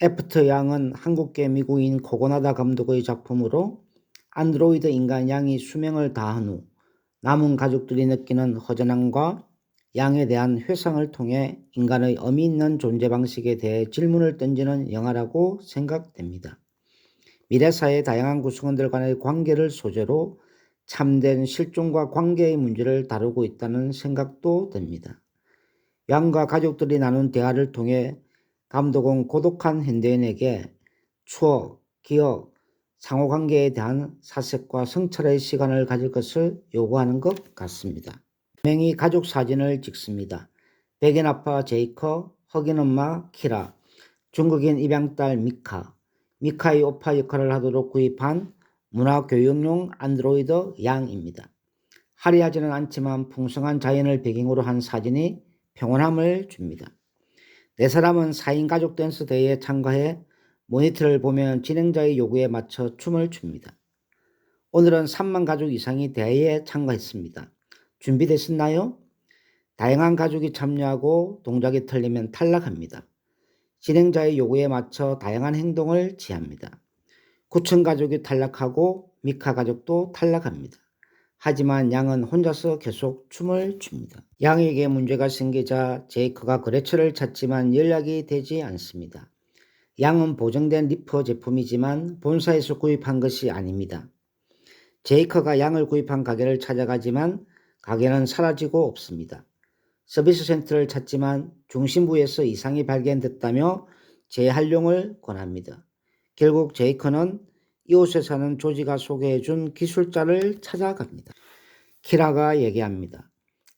애프터 양은 한국계 미국인 코고나다 감독의 작품으로 안드로이드 인간 양이 수명을 다한 후 남은 가족들이 느끼는 허전함과 양에 대한 회상을 통해 인간의 의미 있는 존재 방식에 대해 질문을 던지는 영화라고 생각됩니다. 미래사회의 다양한 구성원들 간의 관계를 소재로 참된 실존과 관계의 문제를 다루고 있다는 생각도 듭니다. 양과 가족들이 나눈 대화를 통해 감독은 고독한 현대인에게 추억, 기억, 상호관계에 대한 사색과 성찰의 시간을 가질 것을 요구하는 것 같습니다. 명이 가족 사진을 찍습니다. 백인 아빠 제이커, 흑인 엄마 키라, 중국인 입양딸 미카, 미카의 오빠 역할을 하도록 구입한 문화교육용 안드로이드 양입니다. 화려하지는 않지만 풍성한 자연을 배경으로 한 사진이 평온함을 줍니다. 네 사람은 4인 가족 댄스 대회에 참가해 모니터를 보면 진행자의 요구에 맞춰 춤을 춥니다. 오늘은 3만 가족 이상이 대회에 참가했습니다. 준비되셨나요? 다양한 가족이 참여하고 동작이 틀리면 탈락합니다. 진행자의 요구에 맞춰 다양한 행동을 취합니다. 9층 가족이 탈락하고 미카 가족도 탈락합니다. 하지만 양은 혼자서 계속 춤을 춥니다. 양에게 문제가 생기자 제이크가 거래처를 찾지만 연락이 되지 않습니다. 양은 보정된 리퍼 제품이지만 본사에서 구입한 것이 아닙니다. 제이크가 양을 구입한 가게를 찾아가지만 가게는 사라지고 없습니다. 서비스 센터를 찾지만 중심부에서 이상이 발견됐다며 재활용을 권합니다. 결국 제이크는 이웃에 사는 조지가 소개해준 기술자를 찾아갑니다. 키라가 얘기합니다.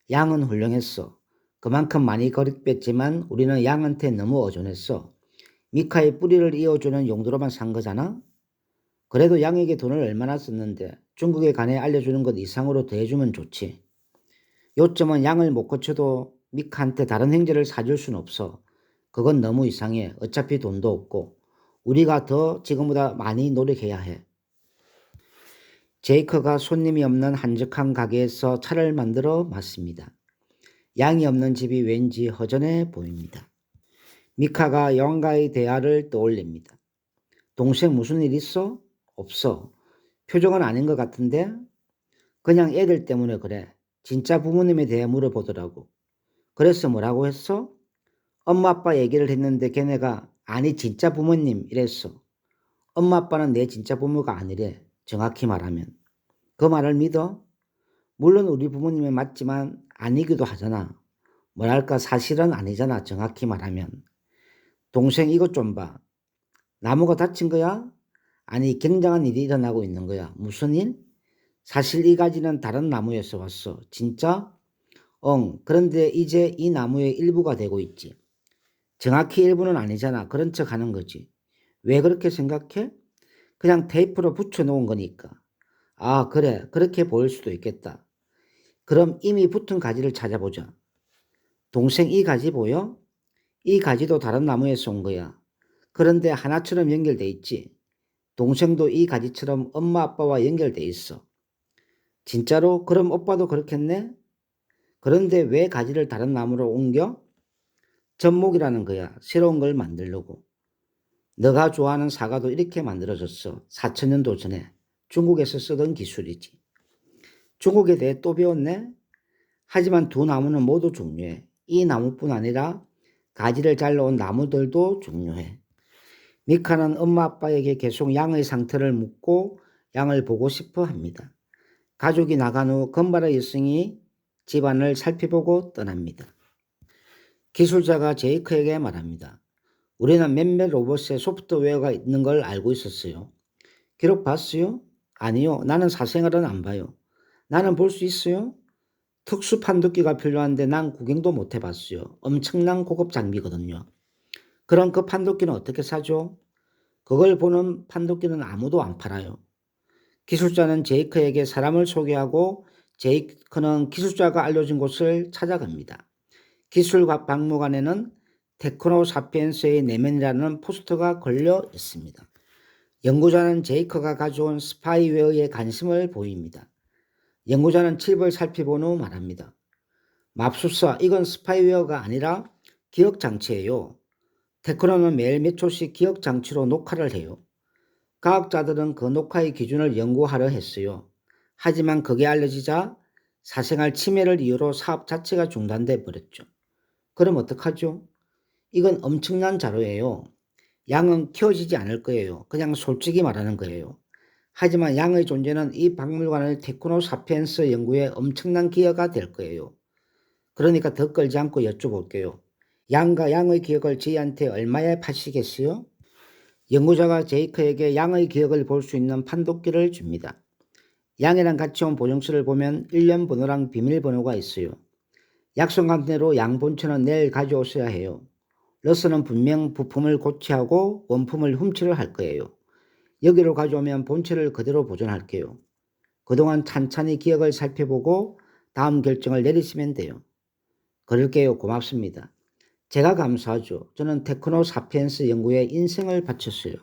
양은 훌륭했어. 그만큼 많이 거듭했지만 우리는 양한테 너무 의존했어. 미카의 뿌리를 이어주는 용도로만 산 거잖아? 그래도 양에게 돈을 얼마나 썼는데 중국에 관해 알려주는 것 이상으로 더해주면 좋지. 요점은 양을 못 고쳐도 미카한테 다른 행제를 사줄 순 없어. 그건 너무 이상해. 어차피 돈도 없고. 우리가 더 지금보다 많이 노력해야 해. 제이크가 손님이 없는 한적한 가게에서 차를 만들어 마십니다. 양이 없는 집이 왠지 허전해 보입니다. 미카가 영가의 대화를 떠올립니다. 동생 무슨 일 있어? 없어. 표정은 아닌 것 같은데? 그냥 애들 때문에 그래. 진짜 부모님에 대해 물어보더라고. 그래서 뭐라고 했어? 엄마 아빠 얘기를 했는데 걔네가 아니 진짜 부모님 이랬어. 엄마 아빠는 내 진짜 부모가 아니래. 정확히 말하면. 그 말을 믿어? 물론 우리 부모님은 맞지만 아니기도 하잖아. 뭐랄까 사실은 아니잖아. 정확히 말하면. 동생 이것 좀 봐. 나무가 다친 거야? 아니 굉장한 일이 일어나고 있는 거야. 무슨 일? 사실 이 가지는 다른 나무에서 왔어. 진짜? 그런데 이제 이 나무의 일부가 되고 있지. 정확히 일부는 아니잖아. 그런 척 하는 거지. 왜 그렇게 생각해? 그냥 테이프로 붙여 놓은 거니까. 아, 그래. 그렇게 보일 수도 있겠다. 그럼 이미 붙은 가지를 찾아보자. 동생 이 가지 보여? 이 가지도 다른 나무에서 온 거야. 그런데 하나처럼 연결돼 있지. 동생도 이 가지처럼 엄마 아빠와 연결돼 있어. 진짜로? 그럼 오빠도 그렇겠네? 그런데 왜 가지를 다른 나무로 옮겨? 접목이라는 거야. 새로운 걸 만들려고. 너가 좋아하는 사과도 이렇게 만들어졌어. 4,000년도 전에. 중국에서 쓰던 기술이지. 중국에 대해 또 배웠네? 하지만 두 나무는 모두 중요해. 이 나무뿐 아니라 가지를 잘라온 나무들도 중요해. 미카는 엄마 아빠에게 계속 양의 상태를 묻고 양을 보고 싶어 합니다. 가족이 나간 후 건발의 여성이 집안을 살펴보고 떠납니다. 기술자가 제이크에게 말합니다. 우리는 몇몇 로봇에 소프트웨어가 있는 걸 알고 있었어요. 기록 봤어요? 아니요. 나는 사생활은 안 봐요. 나는 볼 수 있어요? 특수 판독기가 필요한데 난 구경도 못 해봤어요. 엄청난 고급 장비거든요. 그럼 그 판독기는 어떻게 사죠? 그걸 보는 판독기는 아무도 안 팔아요. 기술자는 제이크에게 사람을 소개하고 제이크는 기술자가 알려준 곳을 찾아갑니다. 기술과 박물관에는 테크노 사피엔스의 내면이라는 포스터가 걸려 있습니다. 연구자는 제이크가 가져온 스파이웨어에 관심을 보입니다. 연구자는 칩을 살펴본 후 말합니다. 맙소사, 이건 스파이웨어가 아니라 기억장치예요. 테크노는 매일 몇 초씩 기억 장치로 녹화를 해요. 과학자들은 그 녹화의 기준을 연구하려 했어요. 하지만 그게 알려지자 사생활 침해를 이유로 사업 자체가 중단돼 버렸죠. 그럼 어떡하죠? 이건 엄청난 자료예요. 양은 키워지지 않을 거예요. 그냥 솔직히 말하는 거예요. 하지만 양의 존재는 이 박물관의 테크노 사피엔스 연구에 엄청난 기여가 될 거예요. 그러니까 더 끌지 않고 여쭤볼게요. 양과 양의 기억을 저희한테 얼마에 파시겠어요? 연구자가 제이크에게 양의 기억을 볼 수 있는 판독기를 줍니다. 양이랑 같이 온 보증서를 보면 일련 번호랑 비밀번호가 있어요. 약속한 대로 양 본체는 내일 가져오셔야 해요. 러스는 분명 부품을 고치하고 원품을 훔치려 할 거예요. 여기로 가져오면 본체를 그대로 보존할게요. 그동안 찬찬히 기억을 살펴보고 다음 결정을 내리시면 돼요. 그럴게요. 고맙습니다. 제가 감사하죠. 저는 테크노 사피엔스 연구에 인생을 바쳤어요.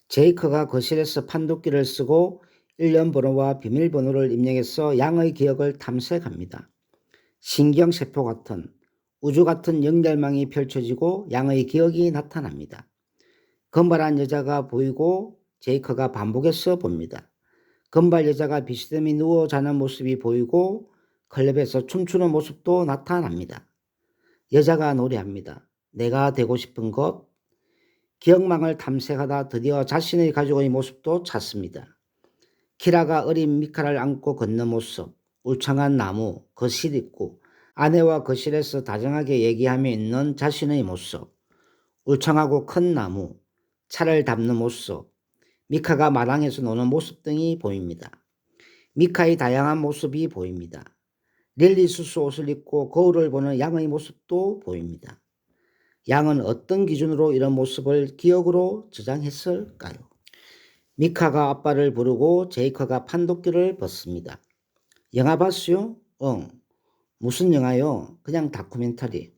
제이크가 거실에서 판독기를 쓰고 일련 번호와 비밀번호를 입력해서 양의 기억을 탐색합니다. 신경세포 같은 우주 같은 연결망이 펼쳐지고 양의 기억이 나타납니다. 금발한 여자가 보이고 제이크가 반복해서 봅니다. 금발 여자가 비스듬히 누워 자는 모습이 보이고 클럽에서 춤추는 모습도 나타납니다. 여자가 노래합니다. 내가 되고 싶은 것. 기억망을 탐색하다 드디어 자신의 가족의 모습도 찾습니다. 키라가 어린 미카를 안고 걷는 모습, 울창한 나무, 거실 입구, 아내와 거실에서 다정하게 얘기하며 있는 자신의 모습, 울창하고 큰 나무, 차를 담는 모습, 미카가 마당에서 노는 모습 등이 보입니다. 미카의 다양한 모습이 보입니다. 릴리 수수 옷을 입고 거울을 보는 양의 모습도 보입니다. 양은 어떤 기준으로 이런 모습을 기억으로 저장했을까요? 미카가 아빠를 부르고 제이크가 판독기를 벗습니다. 영화 봤어요? 응. 무슨 영화요? 그냥 다큐멘터리.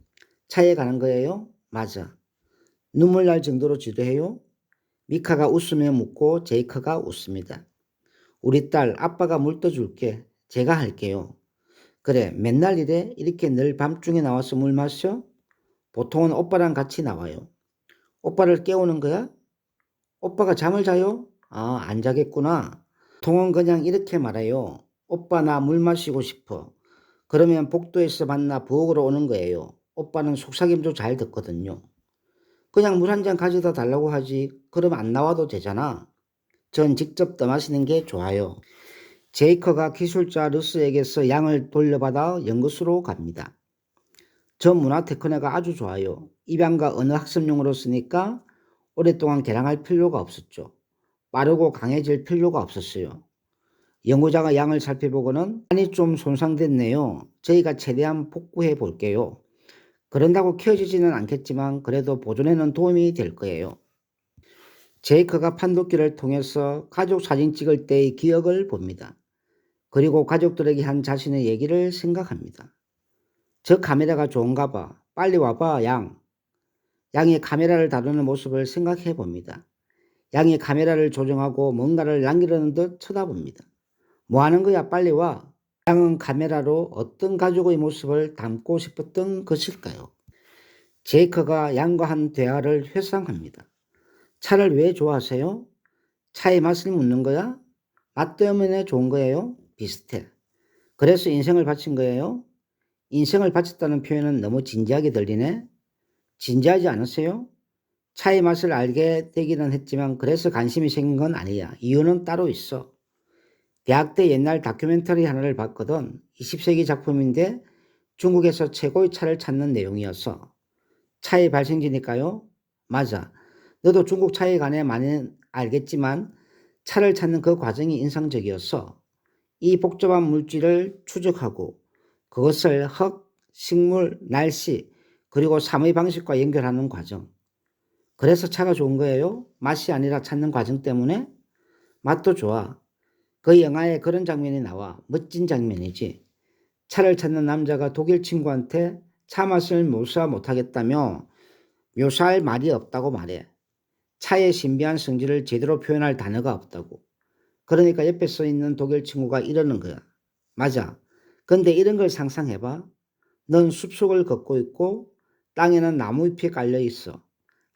차에 가는 거예요? 맞아. 눈물 날 정도로 지루해요? 미카가 웃으며 묻고 제이크가 웃습니다. 우리 딸 아빠가 물 떠줄게. 제가 할게요. 그래, 맨날 이래? 이렇게 늘 밤중에 나와서 물 마셔? 보통은 오빠랑 같이 나와요. 오빠를 깨우는 거야? 오빠가 잠을 자요? 아, 안 자겠구나. 보통은 그냥 이렇게 말해요. 오빠 나 물 마시고 싶어. 그러면 복도에서 만나 부엌으로 오는 거예요. 오빠는 속삭임도 잘 듣거든요. 그냥 물 한 잔 가져다 달라고 하지. 그럼 안 나와도 되잖아. 전 직접 떠마시는 게 좋아요. 제이커가 기술자 루스에게서 양을 돌려받아 연구소로 갑니다. 저 문화 테크닉가 아주 좋아요. 입양과 언어 학습용으로 쓰니까 오랫동안 개량할 필요가 없었죠. 빠르고 강해질 필요가 없었어요. 연구자가 양을 살펴보고는 많이 좀 손상됐네요. 저희가 최대한 복구해 볼게요. 그런다고 키워지지는 않겠지만 그래도 보존에는 도움이 될 거예요. 제이크가 판독기를 통해서 가족 사진 찍을 때의 기억을 봅니다. 그리고 가족들에게 한 자신의 얘기를 생각합니다. 저 카메라가 좋은가 봐. 빨리 와봐, 양. 양이 카메라를 다루는 모습을 생각해 봅니다. 양이 카메라를 조정하고 뭔가를 남기려는 듯 쳐다봅니다. 뭐 하는 거야? 빨리 와. 양은 카메라로 어떤 가족의 모습을 담고 싶었던 것일까요? 제이크가 양과 한 대화를 회상합니다. 차를 왜 좋아하세요? 차의 맛을 묻는 거야? 맛 때문에 좋은 거예요? 비슷해. 그래서 인생을 바친 거예요? 인생을 바쳤다는 표현은 너무 진지하게 들리네? 진지하지 않으세요? 차의 맛을 알게 되기는 했지만 그래서 관심이 생긴 건 아니야. 이유는 따로 있어. 대학 때 옛날 다큐멘터리 하나를 봤거든. 20세기 작품인데 중국에서 최고의 차를 찾는 내용이었어. 차의 발생지니까요? 맞아. 너도 중국 차에 관해 많이 알겠지만 차를 찾는 그 과정이 인상적이었어. 이 복잡한 물질을 추적하고 그것을 흙, 식물, 날씨, 그리고 삶의 방식과 연결하는 과정. 그래서 차가 좋은 거예요? 맛이 아니라 찾는 과정 때문에? 맛도 좋아. 그 영화에 그런 장면이 나와. 멋진 장면이지. 차를 찾는 남자가 독일 친구한테 차 맛을 묘사 못하겠다며 묘사할 말이 없다고 말해. 차의 신비한 성질을 제대로 표현할 단어가 없다고. 그러니까 옆에 서 있는 독일 친구가 이러는 거야. 맞아. 근데 이런 걸 상상해봐. 넌 숲속을 걷고 있고 땅에는 나무잎이 깔려 있어.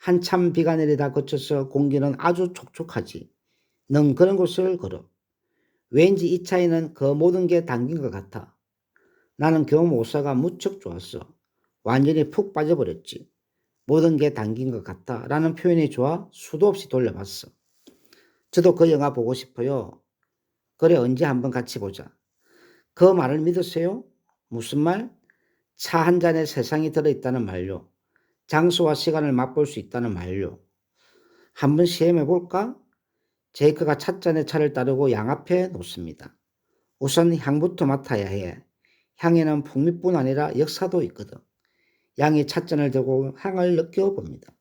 한참 비가 내리다 그쳐서 공기는 아주 촉촉하지. 넌 그런 곳을 걸어. 왠지 이 차에는 그 모든 게 담긴 것 같아. 나는 교모사가 무척 좋았어. 완전히 푹 빠져버렸지. 모든 게 담긴 것 같아 라는 표현이 좋아 수도 없이 돌려봤어. 저도 그 영화 보고 싶어요. 그래, 언제 한번 같이 보자. 그 말을 믿으세요? 무슨 말? 차 한 잔에 세상이 들어있다는 말요. 장소와 시간을 맛볼 수 있다는 말요. 한번 시험해 볼까? 제이크가 찻잔에 차를 따르고 양 앞에 놓습니다. 우선 향부터 맡아야 해. 향에는 풍미뿐 아니라 역사도 있거든. 양이 찻잔을 들고 향을 느껴봅니다.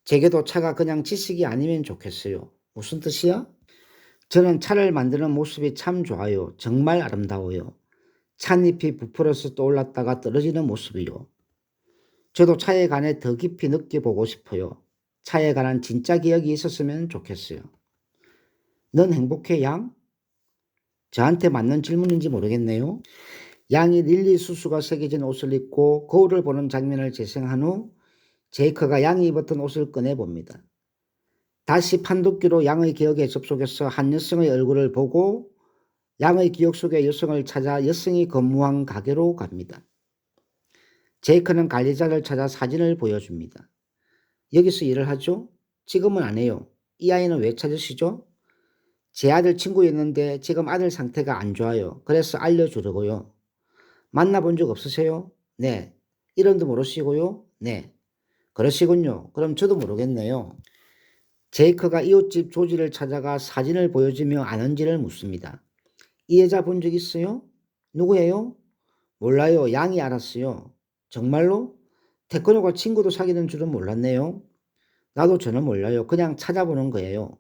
제게도 차가 그냥 지식이 아니면 좋겠어요. 무슨 뜻이야? 저는 차를 만드는 모습이 참 좋아요. 정말 아름다워요. 찻잎이 부풀어서 떠올랐다가 떨어지는 모습이요. 저도 차에 관해 더 깊이 느껴보고 싶어요. 차에 관한 진짜 기억이 있었으면 좋겠어요. 넌 행복해, 양? 저한테 맞는 질문인지 모르겠네요. 양이 릴리 수수가 새겨진 옷을 입고 거울을 보는 장면을 재생한 후 제이크가 양이 입었던 옷을 꺼내봅니다. 다시 판독기로 양의 기억에 접속해서 한 여성의 얼굴을 보고 양의 기억 속의 여성을 찾아 여성이 근무한 가게로 갑니다. 제이크는 관리자를 찾아 사진을 보여줍니다. 여기서 일을 하죠? 지금은 안 해요. 이 아이는 왜 찾으시죠? 제 아들 친구였는데 지금 아들 상태가 안 좋아요. 그래서 알려주려고요. 만나본 적 없으세요? 네. 이름도 모르시고요? 네. 그러시군요. 그럼 저도 모르겠네요. 제이크가 이웃집 조지를 찾아가 사진을 보여주며 아는지를 묻습니다. 이 여자 본 적 있어요? 누구예요? 몰라요. 양이 알았어요. 정말로? 태권도가 친구도 사귀는 줄은 몰랐네요. 나도 저는 몰라요. 그냥 찾아보는 거예요.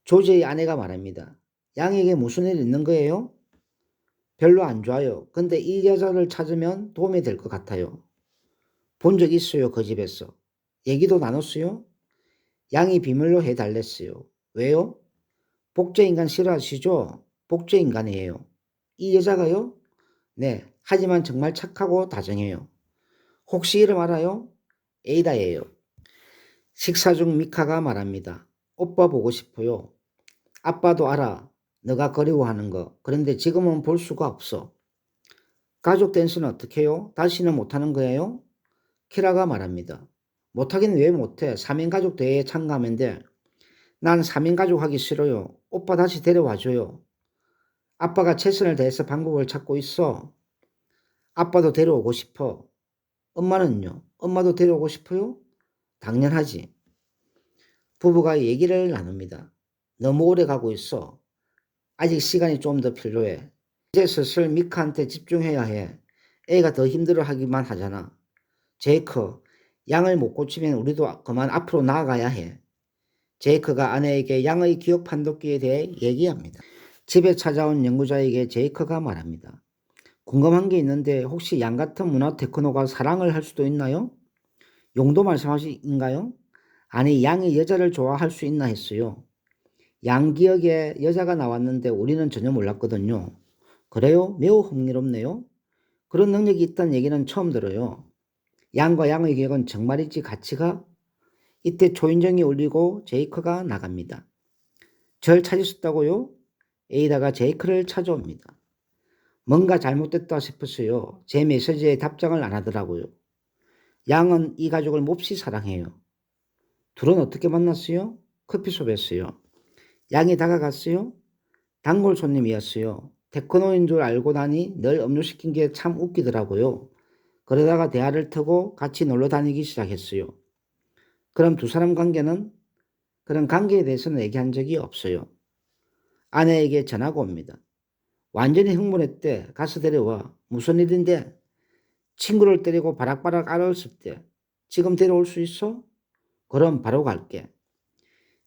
조지의 아내가 말합니다. 양에게 무슨 일 있는 거예요? 별로 안 좋아요. 근데 이 여자를 찾으면 도움이 될 것 같아요. 본 적 있어요, 그 집에서. 얘기도 나눴어요? 양이 비밀로 해달랬어요. 왜요? 복제인간 싫어하시죠? 복제인간이에요. 이 여자가요? 네, 하지만 정말 착하고 다정해요. 혹시 이름 알아요? 에이다예요. 식사 중 미카가 말합니다. 오빠 보고 싶어요. 아빠도 알아. 너가 그리워하는 거. 그런데 지금은 볼 수가 없어. 가족 댄스는 어떻게 해요? 다시는 못하는 거예요? 키라가 말합니다. 못하긴 왜 못해? 3인 가족 대회에 참가하면 돼. 난 3인 가족 하기 싫어요. 오빠 다시 데려와줘요. 아빠가 최선을 다해서 방법을 찾고 있어. 아빠도 데려오고 싶어. 엄마는요? 엄마도 데려오고 싶어요? 당연하지. 부부가 얘기를 나눕니다. 너무 오래 가고 있어. 아직 시간이 좀 더 필요해. 이제 슬슬 미카한테 집중해야 해. 애가 더 힘들어하기만 하잖아. 제이크, 양을 못 고치면 우리도 그만 앞으로 나아가야 해. 제이크가 아내에게 양의 기억 판독기에 대해 얘기합니다. 집에 찾아온 연구자에게 제이크가 말합니다. 궁금한 게 있는데 혹시 양 같은 문화 테크노가 사랑을 할 수도 있나요? 용도 말씀하신가요? 아니, 양이 여자를 좋아할 수 있나 했어요. 양 기억에 여자가 나왔는데 우리는 전혀 몰랐거든요. 그래요? 매우 흥미롭네요. 그런 능력이 있다는 얘기는 처음 들어요. 양과 양의 기억은 정말이지 가치가? 이때 초인종이 울리고 제이크가 나갑니다. 절 찾으셨다고요? 에이다가 제이크를 찾아옵니다. 뭔가 잘못됐다 싶었어요. 제 메시지에 답장을 안 하더라고요. 양은 이 가족을 몹시 사랑해요. 둘은 어떻게 만났어요? 커피숍에서요. 양이 다가갔어요? 단골 손님이었어요. 테크노인 줄 알고 나니 늘 음료시킨 게 참 웃기더라고요. 그러다가 대화를 트고 같이 놀러 다니기 시작했어요. 그럼 두 사람 관계는? 그런 관계에 대해서는 얘기한 적이 없어요. 아내에게 전화가 옵니다. 완전히 흥분했대. 가서 데려와. 무슨 일인데? 친구를 때리고 바락바락 알았을 때. 지금 데려올 수 있어? 그럼 바로 갈게.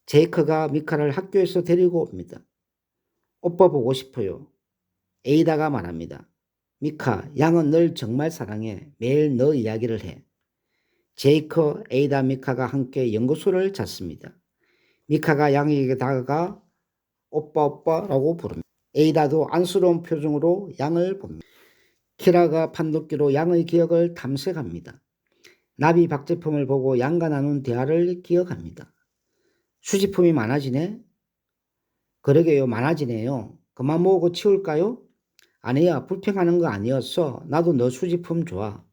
제이크가 미카를 학교에서 데리고 옵니다. 오빠 보고 싶어요. 에이다가 말합니다. 미카, 양은 널 정말 사랑해. 매일 너 이야기를 해. 제이크, 에이다, 미카가 함께 연구소를 찾습니다. 미카가 양에게 다가가 오빠 오빠라고 부릅니다. 에이다도 안쓰러운 표정으로 양을 봅니다. 키라가 판독기로 양의 기억을 탐색합니다. 나비 박제품을 보고 양과 나눈 대화를 기억합니다. 수집품이 많아지네? 그러게요, 많아지네요. 그만 모으고 치울까요? 아니야, 불평하는 거 아니었어. 나도 너 수집품 좋아.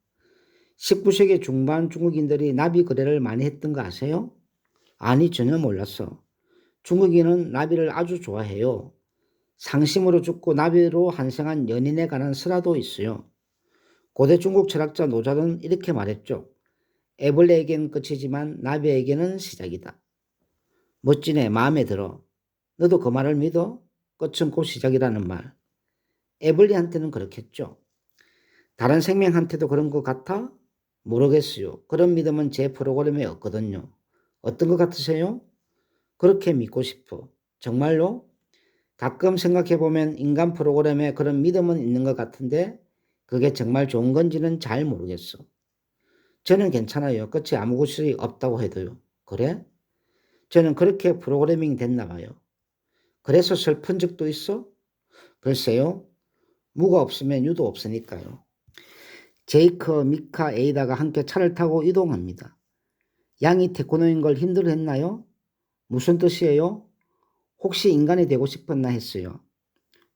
19세기 중반 중국인들이 나비 거래를 많이 했던 거 아세요? 아니, 전혀 몰랐어. 중국인은 나비를 아주 좋아해요. 상심으로 죽고 나비로 환생한 연인에 관한 설화도 있어요. 고대 중국 철학자 노자는 이렇게 말했죠. 애벌레에게는 끝이지만 나비에게는 시작이다. 멋지네, 마음에 들어. 너도 그 말을 믿어? 끝은 곧 시작이라는 말. 애벌레한테는 그렇겠죠. 다른 생명한테도 그런 것 같아? 모르겠어요. 그런 믿음은 제 프로그램에 없거든요. 어떤 것 같으세요? 그렇게 믿고 싶어. 정말로? 가끔 생각해보면 인간 프로그램에 그런 믿음은 있는 것 같은데 그게 정말 좋은 건지는 잘 모르겠어. 저는 괜찮아요. 끝이 아무 것이 없다고 해도요. 그래? 저는 그렇게 프로그래밍 됐나 봐요. 그래서 슬픈 적도 있어? 글쎄요. 무가 없으면 유도 없으니까요. 제이크, 미카, 에이다가 함께 차를 타고 이동합니다. 양이 테크노인 걸 힘들어했나요? 무슨 뜻이에요? 혹시 인간이 되고 싶었나 했어요.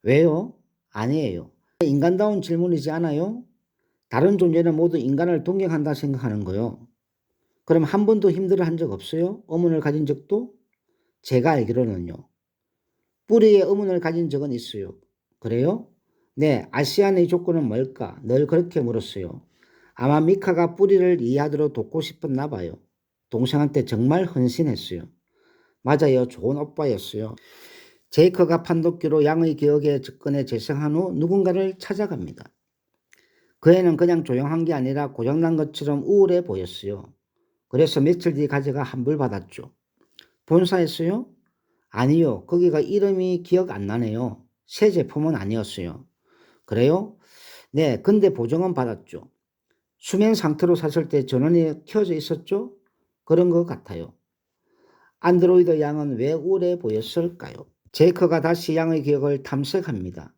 왜요? 아니에요. 인간다운 질문이지 않아요? 다른 존재는 모두 인간을 동경한다 생각하는 거요. 그럼 한 번도 힘들어한 적 없어요? 의문을 가진 적도? 제가 알기로는요. 뿌리에 의문을 가진 적은 있어요. 그래요? 네, 아시안의 조건은 뭘까? 늘 그렇게 물었어요. 아마 미카가 뿌리를 이해하도록 돕고 싶었나 봐요. 동생한테 정말 헌신했어요. 맞아요. 좋은 오빠였어요. 제이커가 판독기로 양의 기억에 접근해 재생한 후 누군가를 찾아갑니다. 그 애는 그냥 조용한 게 아니라 고장난 것처럼 우울해 보였어요. 그래서 며칠 뒤 가져가 환불받았죠. 본사했어요? 아니요. 거기가 이름이 기억 안 나네요. 새 제품은 아니었어요. 그래요? 네, 근데 보정은 받았죠. 수면 상태로 샀을 때 전원이 켜져 있었죠? 그런 것 같아요. 안드로이드 양은 왜 우울해 보였을까요? 제이커가 다시 양의 기억을 탐색합니다.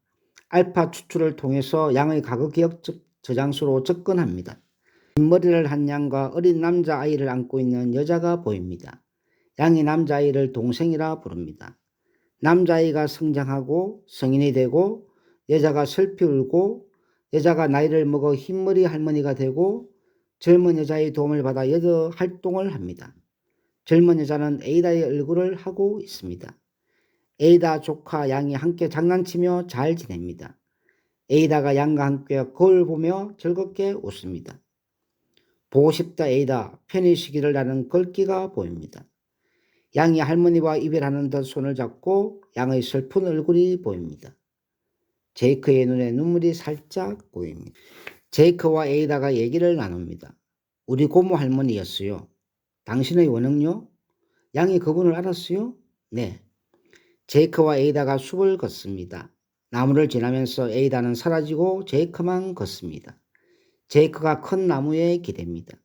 알파 추출을 통해서 양의 과거 기억 저장소로 접근합니다. 긴 머리를 한 양과 어린 남자아이를 안고 있는 여자가 보입니다. 양이 남자아이를 동생이라 부릅니다. 남자아이가 성장하고 성인이 되고 여자가 슬피 울고 여자가 나이를 먹어 흰머리 할머니가 되고 젊은 여자의 도움을 받아 여러 활동을 합니다. 젊은 여자는 에이다의 얼굴을 하고 있습니다. 에이다 조카 양이 함께 장난치며 잘 지냅니다. 에이다가 양과 함께 거울 보며 즐겁게 웃습니다. 보고 싶다 에이다 편히 쉬기를 나는 걸기가 보입니다. 양이 할머니와 이별하는 듯 손을 잡고 양의 슬픈 얼굴이 보입니다. 제이크의 눈에 눈물이 살짝 보입니다. 제이크와 에이다가 얘기를 나눕니다. 우리 고모 할머니였어요. 당신의 원형요? 양이 그분을 알았어요? 네. 제이크와 에이다가 숲을 걷습니다. 나무를 지나면서 에이다는 사라지고 제이크만 걷습니다. 제이크가 큰 나무에 기댑니다.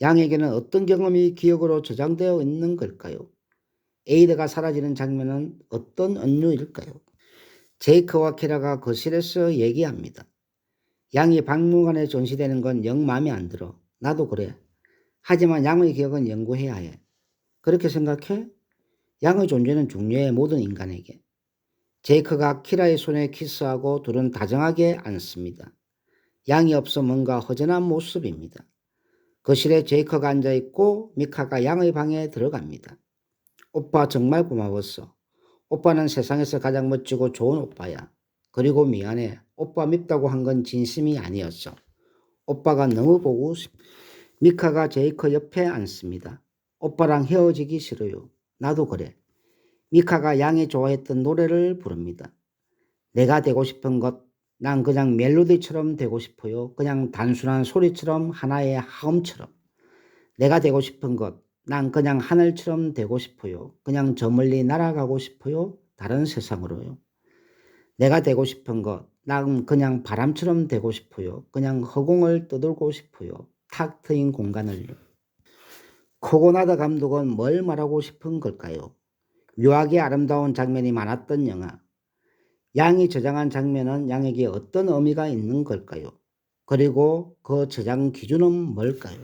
양에게는 어떤 경험이 기억으로 저장되어 있는 걸까요? 에이다가 사라지는 장면은 어떤 은유일까요? 제이크와 키라가 거실에서 얘기합니다. 양이 박물관에 전시되는 건 영 마음에 안 들어. 나도 그래. 하지만 양의 기억은 연구해야 해. 그렇게 생각해? 양의 존재는 중요해, 모든 인간에게. 제이크가 키라의 손에 키스하고 둘은 다정하게 앉습니다. 양이 없어 뭔가 허전한 모습입니다. 거실에 제이크가 앉아있고 미카가 양의 방에 들어갑니다. 오빠 정말 고마웠어. 오빠는 세상에서 가장 멋지고 좋은 오빠야. 그리고 미안해. 오빠 밉다고 한 건 진심이 아니었어. 오빠가 너무 보고 싶... 미카가 제이크 옆에 앉습니다. 오빠랑 헤어지기 싫어요. 나도 그래. 미카가 양이 좋아했던 노래를 부릅니다. 내가 되고 싶은 것, 난 그냥 멜로디처럼 되고 싶어요. 그냥 단순한 소리처럼 하나의 하음처럼. 내가 되고 싶은 것, 난 그냥 하늘처럼 되고 싶어요. 그냥 저 멀리 날아가고 싶어요. 다른 세상으로요. 내가 되고 싶은 것, 난 그냥 바람처럼 되고 싶어요. 그냥 허공을 떠돌고 싶어요. 탁 트인 공간을요. 코고나다 감독은 뭘 말하고 싶은 걸까요? 묘하게 아름다운 장면이 많았던 영화. 양이 저장한 장면은 양에게 어떤 의미가 있는 걸까요? 그리고 그 저장 기준은 뭘까요?